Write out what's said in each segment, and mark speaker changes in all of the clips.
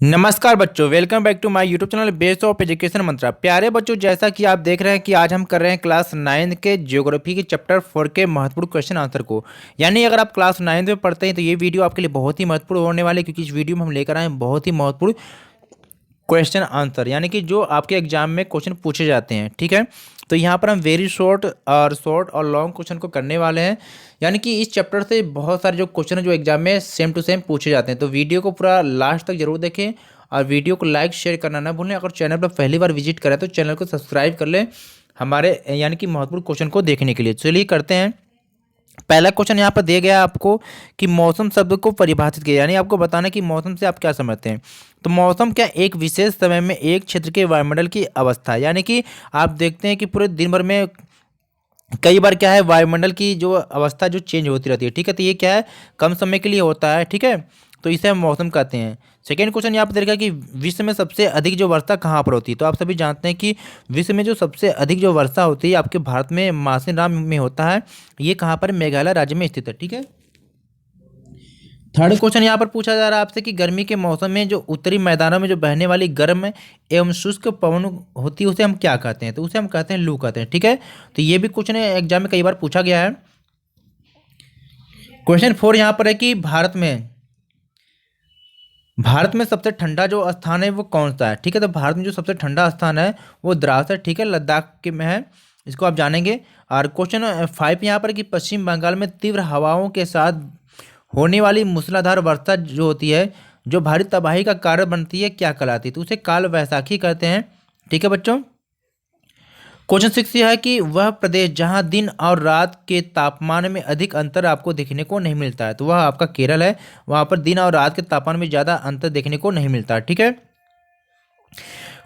Speaker 1: नमस्कार बच्चों, welcome back to my YouTube channel based of education Mantra. प्यारे बच्चों, जैसा कि आप देख रहे हैं कि आज हम कर रहे हैं क्लास 9 के ज्योग्राफी के चैप्टर 4 के महत्वपूर्ण क्वेश्चन आंसर को। यानी अगर आप क्लास 9 में पढ़ते हैं तो ये वीडियो आपके लिए बहुत ही महत्वपूर्ण होने वाले, क्योंकि इस वीडियो में हम लेकर आए हैं बहुत ही महत्वपूर्ण क्वेश्चन आंसर, यानी कि जो आपके एग्जाम में क्वेश्चन पूछे जाते हैं। ठीक है, तो यहाँ पर हम वेरी शॉर्ट और लॉन्ग क्वेश्चन को करने वाले हैं। यानी कि इस चैप्टर से बहुत सारे जो क्वेश्चन है जो एग्जाम में सेम टू सेम पूछे जाते हैं। तो वीडियो को पूरा लास्ट तक जरूर देखें और वीडियो को लाइक शेयर करना ना भूलें। अगर चैनल पर पहली बार विजिट करें तो चैनल को सब्सक्राइब कर लें हमारे यानी कि महत्वपूर्ण क्वेश्चन को देखने के लिए। चलिए करते हैं। पहला क्वेश्चन यहाँ पर दिया गया है आपको कि मौसम शब्द को परिभाषित किया, यानी आपको बताना कि मौसम से आप क्या समझते हैं। तो मौसम क्या एक विशेष समय में एक क्षेत्र के वायुमंडल की अवस्था, यानी कि आप देखते हैं कि पूरे दिन भर में कई बार क्या है वायुमंडल की जो अवस्था जो चेंज होती रहती है। ठीक है, तो ये क्या है, कम समय के लिए होता है। ठीक है, तो इसे हम मौसम कहते हैं। सेकेंड क्वेश्चन यहाँ पर देखा कि विश्व में सबसे अधिक जो वर्षा कहाँ पर होती है। तो आप सभी जानते हैं कि विश्व में जो सबसे अधिक जो वर्षा होती है आपके भारत में मासिनराम में होता है। ये कहाँ पर, मेघालय राज्य में स्थित है। ठीक है, थर्ड क्वेश्चन यहाँ पर पूछा जा रहा है आपसे कि गर्मी के मौसम में जो उत्तरी मैदानों में जो बहने वाली गर्म एवं शुष्क पवन होती है उसे हम क्या कहते हैं। तो उसे हम कहते हैं लू कहते हैं। ठीक है, तो ये भी क्वेश्चन एग्जाम में कई बार पूछा गया है। क्वेश्चन 4 यहाँ पर है कि भारत में सबसे ठंडा जो स्थान है वो कौन सा है। ठीक है, तो भारत में जो सबसे ठंडा स्थान है वो द्रास है। ठीक है, लद्दाख के में है, इसको आप जानेंगे। और क्वेश्चन 5 यहाँ पर कि पश्चिम बंगाल में तीव्र हवाओं के साथ होने वाली मूसलाधार वर्षा जो होती है जो भारी तबाही का कारण बनती है क्या कहलाती है। तो उसे काल वैसाखी कहते हैं। ठीक है बच्चों, क्वेश्चन 6 यह है कि वह प्रदेश जहां दिन और रात के तापमान में अधिक अंतर आपको देखने को नहीं मिलता है, तो वह आपका केरल है। वहां पर दिन और रात के तापमान में ज़्यादा अंतर देखने को नहीं मिलता है। ठीक है,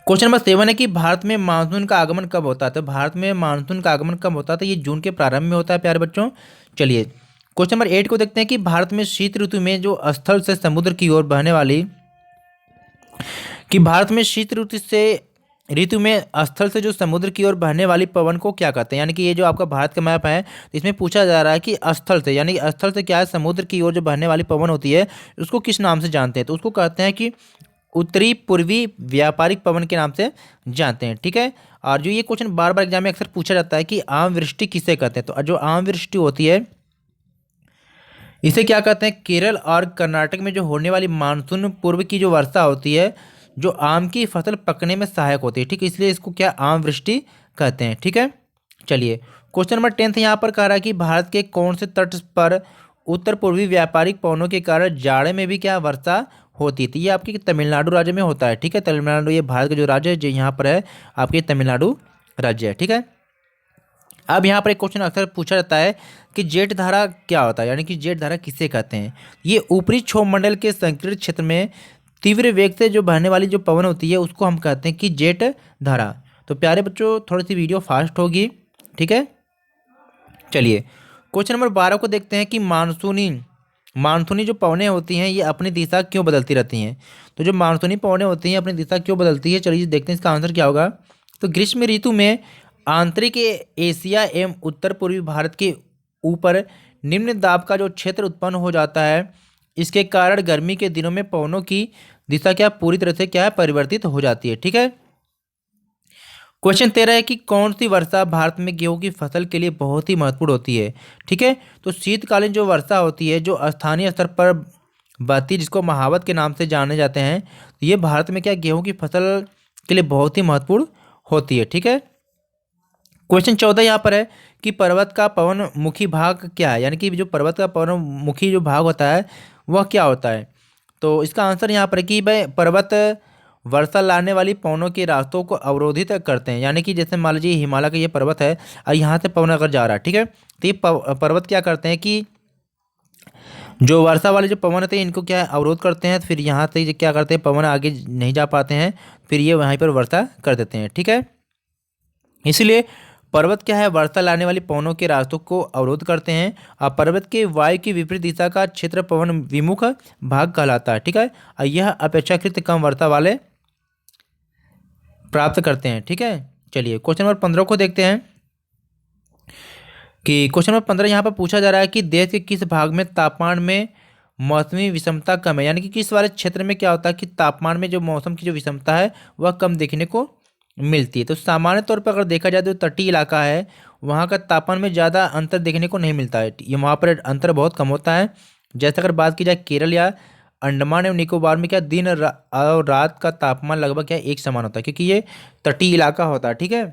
Speaker 1: क्वेश्चन नंबर 7 है कि भारत में मानसून का आगमन कब होता है। तो भारत में मानसून का आगमन कब होता है, तो ये जून के प्रारंभ में होता है प्यारे बच्चों। चलिए क्वेश्चन नंबर 8 को देखते हैं कि भारत में शीत ऋतु में जो स्थल से समुद्र की ओर बहने वाली कि भारत में शीत ऋतु में स्थल से जो समुद्र की ओर बहने वाली पवन को क्या कहते हैं। यानी कि ये जो आपका भारत का मैप है इसमें पूछा जा रहा है कि स्थल से, यानी स्थल से क्या है, समुद्र की ओर जो बहने वाली पवन होती है उसको किस नाम से जानते हैं। तो उसको कहते हैं कि उत्तरी पूर्वी व्यापारिक पवन के नाम से जानते हैं। ठीक है, और जो ये क्वेश्चन बार बार एग्जाम में अक्सर पूछा जाता है कि आम वृष्टि किसे कहते हैं। तो जो आम वृष्टि होती है इसे क्या कहते हैं, केरल और कर्नाटक में जो होने वाली मानसून पूर्व की जो वर्षा होती है जो आम की फसल पकने में सहायक होती है। ठीक है, इसलिए इसको क्या आम वृष्टि कहते हैं। ठीक है, चलिए क्वेश्चन नंबर 10 यहाँ पर कह रहा है कि भारत के कौन से तट पर उत्तर पूर्वी व्यापारिक पवनों के कारण जाड़े में भी क्या वर्षा होती थी। ये आपके तमिलनाडु राज्य में होता है। ठीक है, तमिलनाडु ये भारत का जो राज्य है जो यहाँ पर है आपके तमिलनाडु राज्य है। ठीक है, अब यहाँ पर एक क्वेश्चन अक्सर पूछा जाता है कि जेठ धारा क्या होता है, यानी कि जेठ धारा किसे कहते हैं। ये ऊपरी क्षोभ मंडल के संकीर्ण क्षेत्र में तीव्र वेग से जो बहने वाली जो पवन होती है उसको हम कहते हैं कि जेठ धारा। तो प्यारे बच्चों थोड़ी सी वीडियो फास्ट होगी। ठीक है, चलिए क्वेश्चन नंबर 12 को देखते हैं कि मानसूनी जो पवनें होती हैं ये अपनी दिशा क्यों बदलती रहती हैं। तो जो मानसूनी पवनें होती हैं अपनी दिशा क्यों बदलती है, चलिए देखते हैं इसका आंसर क्या होगा। तो ग्रीष्म ऋतु में आंतरिक एशिया एवं उत्तर पूर्वी भारत के ऊपर निम्न दाब का जो क्षेत्र उत्पन्न हो जाता है इसके कारण गर्मी के दिनों में पवनों की दिशा क्या पूरी तरह से क्या है, परिवर्तित हो जाती है। ठीक है, क्वेश्चन 13 है कि कौन सी वर्षा भारत में गेहूं की फसल के लिए बहुत ही महत्वपूर्ण होती है। ठीक है, तो शीतकालीन जो वर्षा होती है जो स्थानीय स्तर पर बहती है जिसको महावत के नाम से जाने जाते हैं, तो ये भारत में क्या गेहूं की फसल के लिए बहुत ही महत्वपूर्ण होती है। ठीक है, क्वेश्चन 14 यहाँ पर है कि पर्वत का पवन मुखी भाग क्या है, यानी कि जो पर्वत का पवन मुखी जो भाग होता है वह क्या होता है। तो इसका आंसर यहाँ पर है कि भाई पर्वत वर्षा लाने वाली पवनों के रास्तों को अवरोधित करते हैं। यानी कि जैसे मान लीजिए हिमालय का ये पर्वत है और यहाँ से पवन अगर जा रहा है, ठीक है, तो ये पर्वत क्या करते हैं कि जो वर्षा वाले जो पवन होते हैं इनको क्या है अवरोध करते हैं। फिर यहाँ से क्या करते हैं पवन आगे नहीं जा पाते हैं, फिर ये वहीं पर वर्षा कर देते हैं। ठीक है, इसलिए पर्वत क्या है वर्षा लाने वाली पवनों के रास्तों को अवरोध करते हैं और पर्वत के वायु की विपरीत दिशा का क्षेत्र पवन विमुख भाग कहलाता है। ठीक है, और यह अपेक्षाकृत कम वर्षा वाले प्राप्त करते हैं। ठीक है, चलिए क्वेश्चन नंबर 15 को देखते हैं कि क्वेश्चन नंबर 15 यहाँ पर पूछा जा रहा है कि देश के किस भाग में तापमान में मौसमी विषमता कम है, यानी कि किस वाले क्षेत्र में क्या होता है कि तापमान में जो मौसम की जो विषमता है वह कम देखने को मिलती है। तो सामान्य तौर पर अगर देखा जाए तो तटीय इलाका है वहाँ का तापमान में ज़्यादा अंतर देखने को नहीं मिलता है, ये वहाँ पर अंतर बहुत कम होता है। जैसे अगर बात की जाए केरल या अंडमान एवं निकोबार में क्या और रात का तापमान लगभग क्या एक समान होता है, क्योंकि ये तटीय इलाका होता है। ठीक है,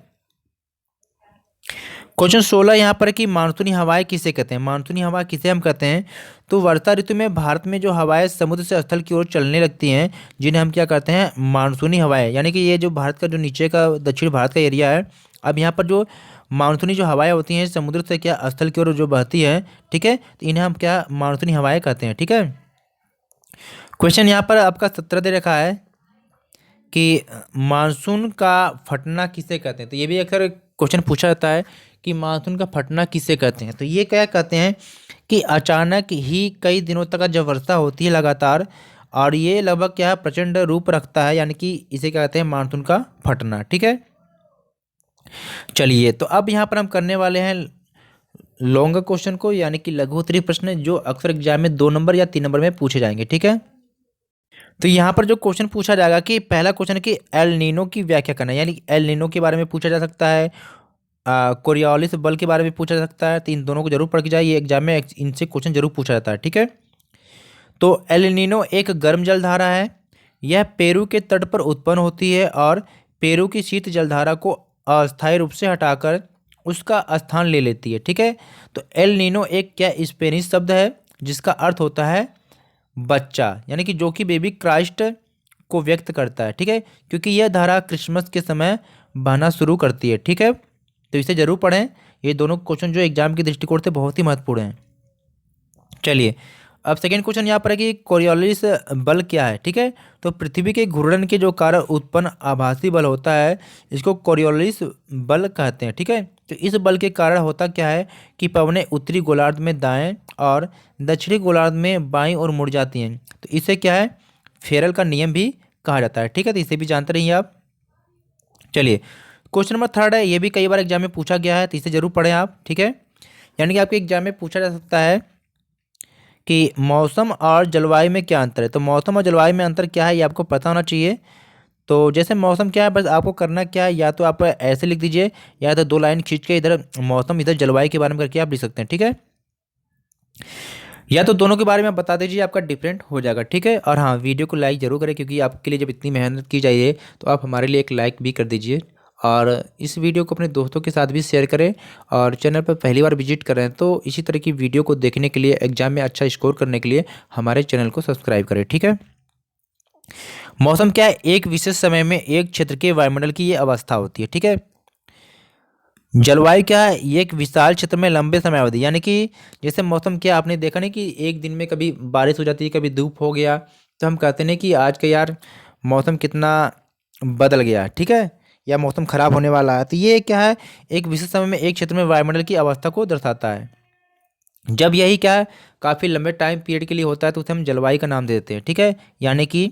Speaker 1: क्वेश्चन 16 यहाँ पर कि मानसूनी हवाएं किसे कहते हैं। मानसूनी हवा किसे हम कहते हैं, तो वर्षा ऋतु में भारत में जो हवाएं समुद्र से स्थल की ओर चलने लगती हैं जिन्हें हम क्या कहते हैं, मानसूनी हवाएं। यानी कि ये जो भारत का जो नीचे का दक्षिण भारत का एरिया है, अब यहाँ पर जो मानसूनी जो हवाएं होती हैं समुद्र से क्या स्थल की ओर जो बहती है, ठीक है, तो इन्हें हम क्या मानसूनी हवाएं कहते हैं। ठीक है, क्वेश्चन यहाँ पर आपका 17 दे रखा है कि मानसून का फटना किसे कहते हैं। तो ये भी अक्सर क्वेश्चन पूछा जाता है कि मानसून का फटना किसे कहते हैं। तो ये क्या कहते हैं कि अचानक ही कई दिनों तक जब वर्षा होती है लगातार और ये लगभग क्या प्रचंड रूप रखता है, यानी कि इसे क्या कहते हैं, मानसून का फटना। ठीक है, चलिए तो अब यहाँ पर हम करने वाले हैं लॉन्ग क्वेश्चन को, यानी कि लघु उत्तरीय प्रश्न जो अक्सर एग्जाम में 2 नंबर या 3 नंबर में पूछे जाएंगे। ठीक है, तो यहाँ पर जो क्वेश्चन पूछा जाएगा कि पहला क्वेश्चन है कि एल नीनो की व्याख्या करना है, यानी कि एल नीनो के बारे में पूछा जा सकता है, कोरियोलिस बल के बारे में पूछा जा सकता है। तो इन दोनों को जरूर पढ़ के जाए, ये एग्जाम में इनसे क्वेश्चन जरूर पूछा जाता है। ठीक है, तो एल नीनो एक गर्म जलधारा है, यह पेरू के तट पर उत्पन्न होती है और पेरू की शीत जलधारा को अस्थायी रूप से हटाकर उसका स्थान ले लेती है। ठीक है, तो एल नीनो एक क्या स्पेनिश शब्द है जिसका अर्थ होता है बच्चा, यानी कि जो कि बेबी क्राइस्ट को व्यक्त करता है। ठीक है, क्योंकि यह धारा क्रिसमस के समय बहना शुरू करती है। ठीक है, तो इसे जरूर पढ़ें, ये दोनों क्वेश्चन जो एग्जाम के दृष्टिकोण से बहुत ही महत्वपूर्ण हैं। चलिए अब सेकेंड क्वेश्चन यहाँ पर है कि कोरियोलिस बल क्या है। ठीक है, तो पृथ्वी के घूर्णन के जो कारण उत्पन्न आभासी बल होता है इसको कोरियोलिस बल कहते हैं। ठीक है, तो इस बल के कारण होता क्या है कि पवनें उत्तरी गोलार्ध में दाएं और दक्षिणी गोलार्ध में बाईं ओर मुड़ जाती हैं, तो इसे क्या है, फेरल का नियम भी कहा जाता है। ठीक है, तो इसे भी जानते रहिए आप। चलिए क्वेश्चन नंबर 3 है, ये भी कई बार एग्जाम में पूछा गया है, तो इसे जरूर पढ़ें आप। ठीक है, यानी कि आपके एग्जाम में पूछा जा सकता है कि मौसम और जलवायु में क्या अंतर है। तो मौसम और जलवायु में अंतर क्या है ये आपको पता होना चाहिए। तो जैसे मौसम क्या है, बस आपको करना क्या है, या तो आप ऐसे लिख दीजिए या तो 2 लाइन खींच के इधर मौसम इधर जलवायु के बारे में करके आप लिख सकते हैं। ठीक है, या तो दोनों के बारे में बता दीजिए, आपका डिफरेंट हो जाएगा। ठीक है, और हाँ वीडियो को लाइक जरूर करें, क्योंकि आपके लिए जब इतनी मेहनत की जाइए तो आप हमारे लिए एक लाइक भी कर दीजिए, और इस वीडियो को अपने दोस्तों के साथ भी शेयर करें। और चैनल पर पहली बार विजिट कर रहे हैं तो इसी तरह की वीडियो को देखने के लिए, एग्जाम में अच्छा स्कोर करने के लिए हमारे चैनल को सब्सक्राइब करें। ठीक है, मौसम क्या है, एक विशेष समय में एक क्षेत्र के वायुमंडल की ये अवस्था होती है। ठीक है, जलवायु क्या है, ये एक विशाल क्षेत्र में लंबे समय अवधि, यानी कि जैसे मौसम क्या आपने देखा नहीं कि एक दिन में कभी बारिश हो जाती है कभी धूप हो गया, तो हम कहते हैं कि आज का यार मौसम कितना बदल गया। ठीक है, या मौसम खराब होने वाला है। तो ये क्या है, एक विशेष समय में एक क्षेत्र में वायुमंडल की अवस्था को दर्शाता है। जब यही क्या है काफ़ी लंबे टाइम पीरियड के लिए होता है तो उसे हम जलवायु का नाम दे देते हैं। ठीक है, यानी कि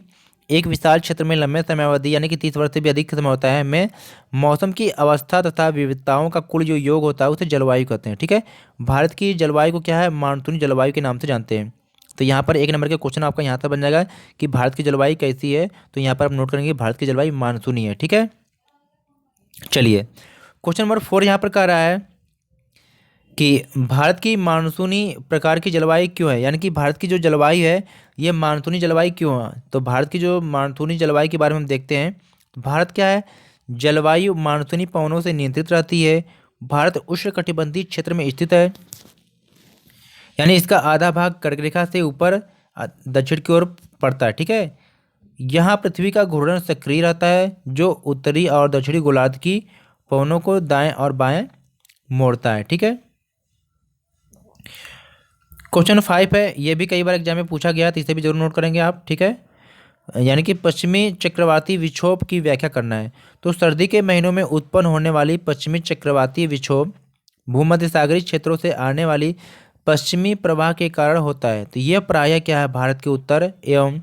Speaker 1: एक विशाल क्षेत्र में लंबे समय अवधि यानी कि 30 वर्ष से भी अधिक समय होता है में मौसम की अवस्था तथा विविधताओं का कुल जो योग होता है उसे जलवायु कहते हैं। ठीक है, भारत की जलवायु को क्या है, मानसूनी जलवायु के नाम से जानते हैं। तो यहाँ पर 1 नंबर के क्वेश्चन आपका यहाँ तक बन जाएगा कि भारत की जलवायु कैसी है, तो यहाँ पर आप नोट करेंगे भारत की जलवायु मानसूनी है। ठीक है, चलिए क्वेश्चन नंबर 4 यहाँ पर कह रहा है कि भारत की मानसूनी प्रकार की जलवायु क्यों है, यानी कि भारत की जो जलवायु है ये मानसूनी जलवायु क्यों है। तो भारत की जो मानसूनी जलवायु के बारे में हम देखते हैं, भारत क्या है, जलवायु मानसूनी पवनों से नियंत्रित रहती है। भारत उष्णकटिबंधीय क्षेत्र में स्थित है, यानी इसका आधा भाग कर्क रेखा से ऊपर दक्षिण की ओर पड़ता है। ठीक है, यहाँ पृथ्वी का घूर्णन सक्रिय रहता है जो उत्तरी और दक्षिणी गोलार्ध की पवनों को दाएं और बाएं मोड़ता है। ठीक है, क्वेश्चन 5 है, ये भी कई बार एग्जाम में पूछा गया तो इसे भी जरूर नोट करेंगे आप। ठीक है, यानी कि पश्चिमी चक्रवाती विक्षोभ की व्याख्या करना है। तो सर्दी के महीनों में उत्पन्न होने वाली पश्चिमी चक्रवाती विक्षोभ भूमध्य सागरीय क्षेत्रों से आने वाली पश्चिमी प्रवाह के कारण होता है। तो यह प्रायः क्या है, भारत के उत्तर एवं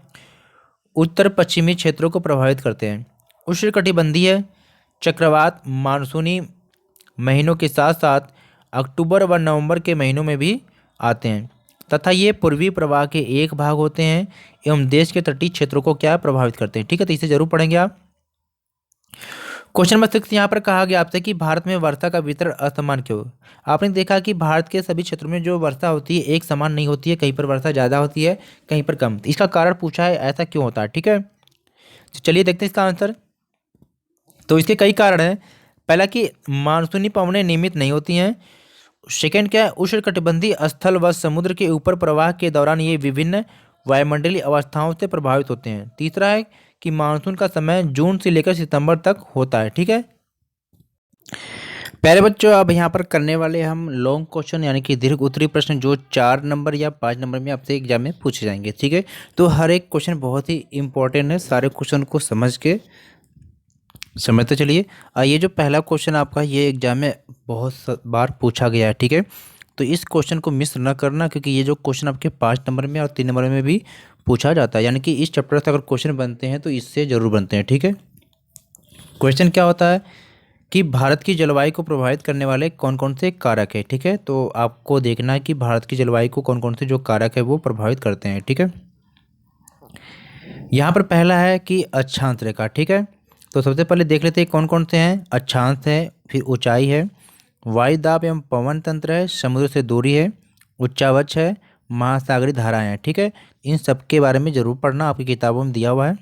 Speaker 1: उत्तर पश्चिमी क्षेत्रों को प्रभावित करते हैं। उष्णकटिबंधीय चक्रवात मानसूनी महीनों के साथ साथ अक्टूबर व नवंबर के महीनों में भी आते हैं। तथा ये पूर्वी प्रवाह के एक भाग होते हैं एवं देश के तटीय क्षेत्रों को क्या प्रभावित करते हैं। ठीक है, तो इसे जरूर पढ़ेंगे आप। क्वेश्चन नंबर 6 यहाँ पर कहा गया आपसे कि भारत में वर्षा का वितरण असमान क्यों। आपने देखा कि भारत के सभी क्षेत्रों में जो वर्षा होती है एक समान नहीं होती है, कहीं पर वर्षा ज़्यादा होती है, कहीं पर कम। इसका कारण पूछा है, ऐसा क्यों होता है। ठीक है, तो चलिए देखते हैं इसका आंसर। तो इसके कई कारण हैं। पहला कि मानसूनी पवनें नियमित नहीं होती हैं। सेकेंड क्या है, उष्णकटिबंधीय स्थल व समुद्र के ऊपर प्रवाह के दौरान ये विभिन्न वायुमंडलीय अवस्थाओं से प्रभावित होते हैं। तीसरा है कि मानसून का समय जून से लेकर सितंबर तक होता है। ठीक है, पहले बच्चों अब यहाँ पर करने वाले हम लॉन्ग क्वेश्चन यानी कि दीर्घ उत्तरीय प्रश्न जो 4 नंबर या 5 नंबर में आपसे एग्जाम में पूछे जाएंगे। ठीक है, तो हर एक क्वेश्चन बहुत ही इंपॉर्टेंट है, सारे क्वेश्चन को समझ के समझते चलिए। ये जो पहला क्वेश्चन आपका ये एग्जाम में बहुत बार पूछा गया है। ठीक है, तो इस क्वेश्चन को मिस न करना, क्योंकि ये जो क्वेश्चन आपके 5 नंबर में और 3 नंबर में भी पूछा जाता है, यानी कि इस चैप्टर से अगर क्वेश्चन बनते हैं तो इससे ज़रूर बनते हैं। ठीक है, क्वेश्चन क्या होता है कि भारत की जलवायु को प्रभावित करने वाले कौन कौन से कारक है। ठीक है, तो आपको देखना है कि भारत की जलवायु को कौन कौन से जो कारक है वो प्रभावित करते हैं। ठीक है, यहाँ पर पहला है कि अक्षांश रेखा। ठीक है, तो सबसे पहले देख लेते हैं कौन कौन से हैं। अक्षांश है, फिर ऊंचाई है, वायु दाब एवं पवन तंत्र है, समुद्र से दूरी है, उच्चावच है, महासागरीय धाराएं हैं। ठीक है, इन सब के बारे में जरूर पढ़ना, आपकी किताबों में दिया हुआ है।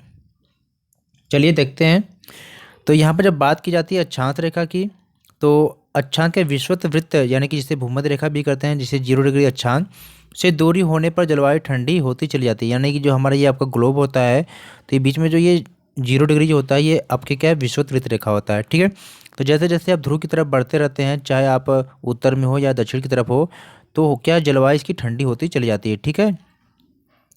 Speaker 1: चलिए देखते हैं। तो यहाँ पर जब बात की जाती है अक्षांश रेखा की, तो अक्षांश के विषुवत वृत्त यानी कि जिसे भूमध्य रेखा भी कहते हैं, जिसे 0 डिग्री अक्षांश से दूरी होने पर जलवायु ठंडी होती चली जाती है। यानी कि जो हमारा ये आपका ग्लोब होता है, तो ये बीच में जो ये 0 डिग्री जो होता है ये आपके क्या है विषुवत वृत्त रेखा होता है। ठीक है, तो जैसे जैसे आप ध्रुव की तरफ बढ़ते रहते हैं, चाहे आप उत्तर में हो या दक्षिण की तरफ हो, तो क्या जलवायु इसकी ठंडी होती चली जाती है। ठीक है,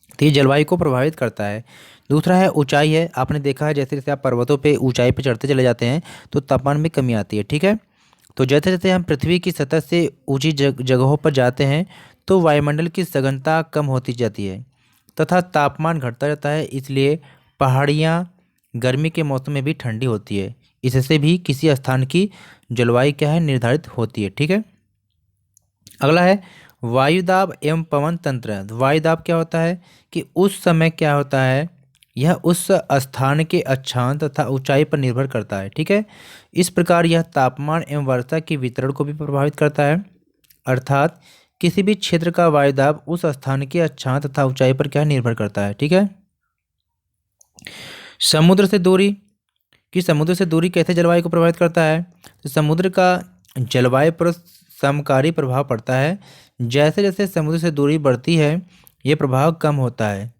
Speaker 1: तो ये जलवायु को प्रभावित करता है। दूसरा है ऊंचाई है। आपने देखा है जैसे जैसे आप पर्वतों पे ऊंचाई पे चढ़ते चले जाते हैं तो तापमान में कमी आती है। ठीक है, तो जैसे जैसे हम पृथ्वी की सतह से ऊंची जगहों पर जाते हैं तो वायुमंडल की सघनता कम होती जाती है तथा तापमान घटता जाता है। इसलिए पहाड़ियाँ गर्मी के मौसम में भी ठंडी होती है। इससे भी किसी स्थान की जलवायु क्या है निर्धारित होती है। ठीक है, अगला है वायुदाब एवं पवन तंत्र। वायुदाब क्या होता है कि उस समय क्या होता है, यह उस स्थान के अक्षांश तथा ऊंचाई पर निर्भर करता है। ठीक है, इस प्रकार यह तापमान एवं वर्षा के वितरण को भी प्रभावित करता है। अर्थात किसी भी क्षेत्र का वायुदाब उस स्थान के अक्षांश तथा ऊंचाई पर क्या निर्भर करता है। ठीक है, समुद्र से दूरी कि समुद्र से दूरी कैसे जलवायु को प्रभावित करता है। तो समुद्र का जलवायु पर समकारी प्रभाव पड़ता है। जैसे जैसे समुद्र से दूरी बढ़ती है ये प्रभाव कम होता है।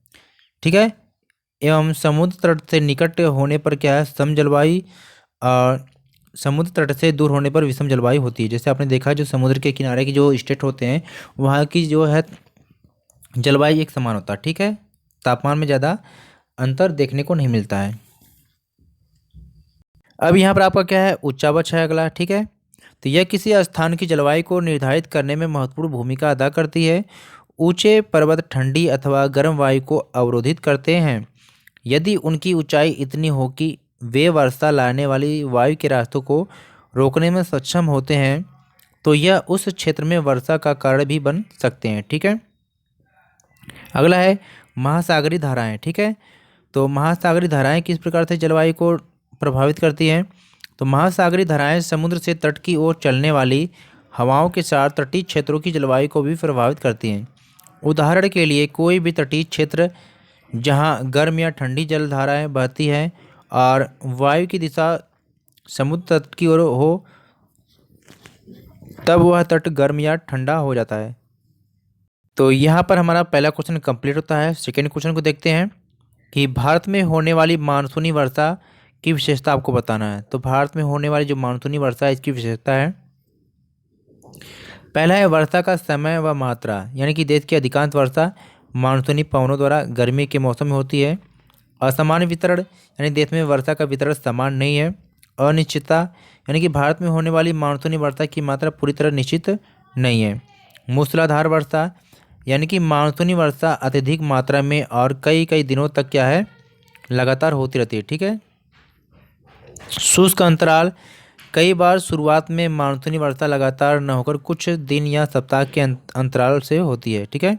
Speaker 1: ठीक है, एवं समुद्र तट से निकट होने पर क्या है सम जलवायु और समुद्र तट से दूर होने पर विषम जलवायु होती है। जैसे आपने देखा जो समुद्र के किनारे की जो स्टेट होते हैं वहाँ की जो है जलवायु एक समान होता है। ठीक है, तापमान में ज़्यादा अंतर देखने को नहीं मिलता है। अब यहाँ पर आपका क्या है उच्चावच है अगला। ठीक है, तो यह किसी स्थान की जलवायु को निर्धारित करने में महत्वपूर्ण भूमिका अदा करती है। ऊंचे पर्वत ठंडी अथवा गर्म वायु को अवरोधित करते हैं। यदि उनकी ऊंचाई इतनी हो कि वे वर्षा लाने वाली वायु के रास्तों को रोकने में सक्षम होते हैं तो यह उस क्षेत्र में वर्षा का कारण भी बन सकते हैं। ठीक है, अगला है महासागरीय धाराएं। ठीक है, तो महासागरीय धाराएं किस प्रकार से जलवायु को प्रभावित करती हैं। तो महासागरीय धाराएं समुद्र से तट की ओर चलने वाली हवाओं के साथ तटीय क्षेत्रों की जलवायु को भी प्रभावित करती हैं। उदाहरण के लिए कोई भी तटीय क्षेत्र जहां गर्म या ठंडी जलधाराएं बहती हैं और वायु की दिशा समुद्र तट की ओर हो तब वह तट गर्म या ठंडा हो जाता है। तो यहाँ पर हमारा पहला क्वेश्चन कंप्लीट होता है। सेकेंड क्वेश्चन को देखते हैं कि भारत में होने वाली मानसूनी वर्षा की विशेषता आपको बताना है। तो भारत में होने वाली जो मानसूनी वर्षा है इसकी विशेषता है, पहला है वर्षा का समय व मात्रा, यानी कि देश की अधिकांश वर्षा मानसूनी पवनों द्वारा गर्मी के मौसम में होती है। असमान वितरण, यानी देश में वर्षा का वितरण समान नहीं है। अनिश्चितता, यानी कि भारत में होने वाली मानसूनी वर्षा की मात्रा पूरी तरह निश्चित नहीं है। मूसलाधार वर्षा, यानी कि मानसूनी वर्षा अत्यधिक मात्रा में और कई कई दिनों तक क्या है लगातार होती रहती है। ठीक है, शुष्क अंतराल, कई बार शुरुआत में मानसूनी वर्षा लगातार न होकर कुछ दिन या सप्ताह के अंतराल से होती है। ठीक है,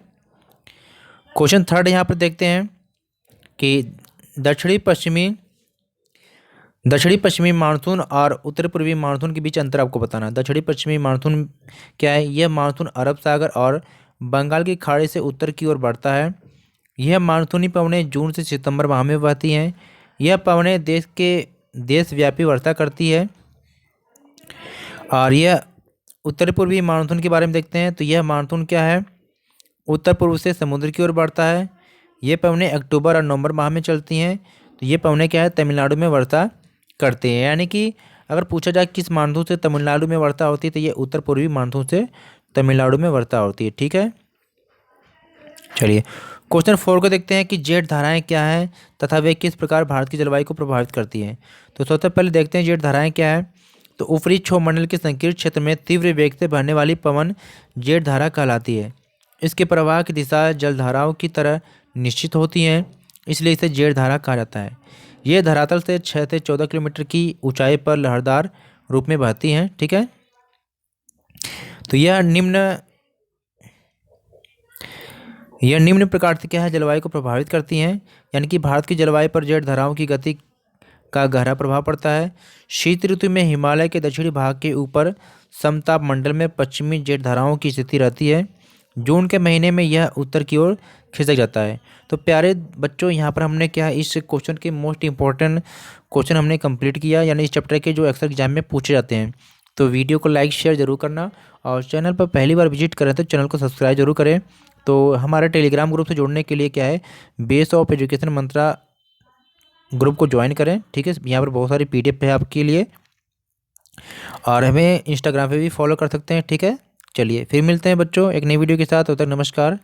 Speaker 1: क्वेश्चन थर्ड यहाँ पर देखते हैं कि दक्षिणी पश्चिमी मानसून और उत्तर पूर्वी मानसून के बीच अंतर आपको बताना है। दक्षिणी पश्चिमी मानसून क्या है? यह मानसून अरब सागर और बंगाल की खाड़ी से उत्तर की ओर बढ़ता है। यह मानसूनी पवनें जून से सितंबर माह में बहती हैं। यह पवनें देशव्यापी वर्षा करती है। और यह उत्तर पूर्वी मानसून के बारे में देखते हैं तो यह मानसून क्या है? उत्तर पूर्व से समुद्र की ओर बढ़ता है। ये पवनें अक्टूबर और नवंबर माह में चलती हैं। तो ये पवनें क्या है? तमिलनाडु में वर्षा करते हैं। यानी कि अगर पूछा जाए किस मानसून से तमिलनाडु में वर्षा होती है तो ये उत्तर पूर्वी मानसून से तमिलनाडु में वर्षा होती है। ठीक है, चलिए क्वेश्चन 4 को देखते हैं कि जेट धाराएं क्या हैं तथा वे किस प्रकार भारत की जलवायु को प्रभावित करती हैं। तो सबसे पहले देखते हैं जेट धाराएं क्या है। तो ऊपरी क्षोभ मंडल के संकीर्ण क्षेत्र में तीव्र वेग से बहने वाली पवन जेट धारा कहलाती है। इसके प्रवाह की दिशा जलधाराओं की तरह निश्चित होती है, इसलिए इसे जेट धारा कहा जाता है। ये धरातल से 6 से 14 किलोमीटर की ऊंचाई पर लहरदार रूप में बहती हैं। ठीक है, तो यह निम्न प्रकार से क्या है? जलवायु को प्रभावित करती हैं। यानी कि भारत की जलवायु पर जेट धाराओं की गति का गहरा प्रभाव पड़ता है। शीत ऋतु में हिमालय के दक्षिणी भाग के ऊपर समताप मंडल में पश्चिमी जेट धाराओं की स्थिति रहती है। जून के महीने में यह उत्तर की ओर खिसक जाता है। तो प्यारे बच्चों, यहाँ पर हमने क्या है, इस क्वेश्चन के मोस्ट इंपॉर्टेंट क्वेश्चन हमने कंप्लीट किया, यानी इस चैप्टर के जो अक्सर एग्जाम में पूछे जाते हैं। तो वीडियो को लाइक शेयर जरूर करना और चैनल पर पहली बार विजिट करें तो चैनल को सब्सक्राइब जरूर करें। तो हमारे टेलीग्राम ग्रुप से जुड़ने के लिए क्या है, base of education Mantra group को ज्वाइन करें। ठीक है, यहाँ पर बहुत सारी PDF है आपके लिए और हमें इंस्टाग्राम पे भी फॉलो कर सकते हैं। ठीक है, चलिए फिर मिलते हैं बच्चों एक नई वीडियो के साथ। तब तक नमस्कार।